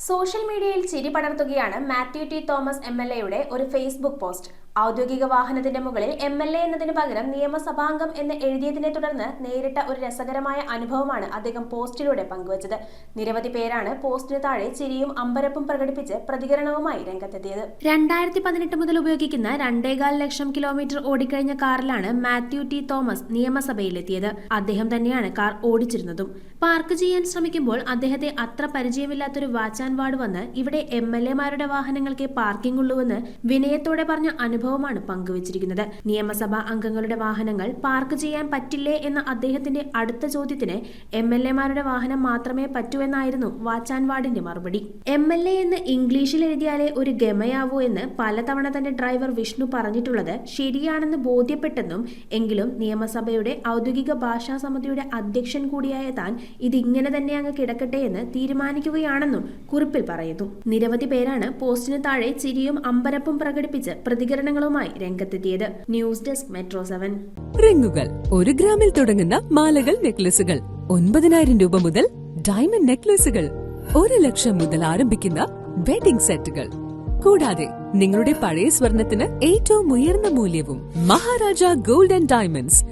Social മീഡിയയിൽ ചിരി പടർത്തുകയാണ് Mathew T Thomas എംഎൽഎയുടെ ഒരു ഫേസ്ബുക്ക് പോസ്റ്റ്. ഔദ്യോഗിക വാഹനത്തിന്റെ മുകളിൽ എംഎൽഎ എന്നതിന് പകരം നിയമസഭാംഗം എന്ന് എഴുതിയതിനെ തുടർന്ന് നേരിട്ട ഒരു രസകരമായ അനുഭവമാണ് അദ്ദേഹം പോസ്റ്റിലൂടെ പങ്കുവച്ചത്. നിരവധി പേരാണ് പോസ്റ്റിന് താഴെ ചിരിയും അമ്പരപ്പും പ്രകടിപ്പിച്ച് പ്രതികരണവുമായി രംഗത്തെത്തിയത്. 2018 മുതൽ ഉപയോഗിക്കുന്ന 2.25 ലക്ഷം കിലോമീറ്റർ ഓടിക്കഴിഞ്ഞ കാറിലാണ് മാത്യു ടി തോമസ് നിയമസഭയിലെത്തിയത്. അദ്ദേഹം തന്നെയാണ് കാർ ഓടിച്ചിരുന്നതും. പാർക്ക് ചെയ്യാൻ ശ്രമിക്കുമ്പോൾ അദ്ദേഹത്തെ അത്ര പരിചയമില്ലാത്തൊരു വാച്ച് ആൻഡ് വാർഡ് വന്ന് ഇവിടെ എംഎൽഎമാരുടെ വാഹനങ്ങൾക്ക് പാർക്കിംഗ് ഉള്ളൂവെന്ന് വിനയത്തോടെ പറഞ്ഞ അനുഭവമാണ് പങ്കുവച്ചിരിക്കുന്നത്. നിയമസഭാ അംഗങ്ങളുടെ വാഹനങ്ങൾ പാർക്ക് ചെയ്യാൻ പറ്റില്ലേ എന്ന അദ്ദേഹത്തിന്റെ അടുത്ത ചോദ്യത്തിന് എംഎൽഎമാരുടെ വാഹനം മാത്രമേ പറ്റൂ എന്നായിരുന്നു വാച്ച് ആൻഡ് വാർഡിന്റെ മറുപടി. എംഎൽഎ എന്ന് ഇംഗ്ലീഷിൽ എഴുതിയാലേ ഒരു ഗമയാവൂ എന്ന് പലതവണ തന്റെ ഡ്രൈവർ വിഷ്ണു പറഞ്ഞിട്ടുള്ളത് ശരിയാണെന്ന് ബോധ്യപ്പെട്ടെന്നും എങ്കിലും നിയമസഭയുടെ ഔദ്യോഗിക ഭാഷാ സമിതിയുടെ അധ്യക്ഷൻ കൂടിയായ താൻ ഇതിങ്ങനെ തന്നെ അങ്ങ് കിടക്കട്ടെ എന്ന് തീരുമാനിക്കുകയാണെന്നും കുറിപ്പിൽ പറയുന്നു. നിരവധി പേരാണ് പോസ്റ്റിന് താഴെ ചിരിയും അമ്പരപ്പും പ്രകടിപ്പിച്ച് പ്രതികരണങ്ങളുമായി രംഗത്തെത്തിയത്. News desk metro 7. റിങ്ങുകൾ 1 ഗ്രാമിൽ തുടങ്ങുന്ന മാലകൾ, നെക്ലസുകൾ 9,000 രൂപ മുതൽ ഡയമണ്ട് നെക്ലസുകൾ 1 ലക്ഷം മുതൽ ആരംഭിക്കുന്ന വെഡിംഗ് സെറ്റുകൾ. കൂടാതെ നിങ്ങളുടെ പഴയ സ്വർണത്തിന് ഏറ്റവും ഉയർന്ന മൂല്യവും മഹാരാജ ഗോൾഡ് ആൻഡ് ഡയമണ്ട്സ്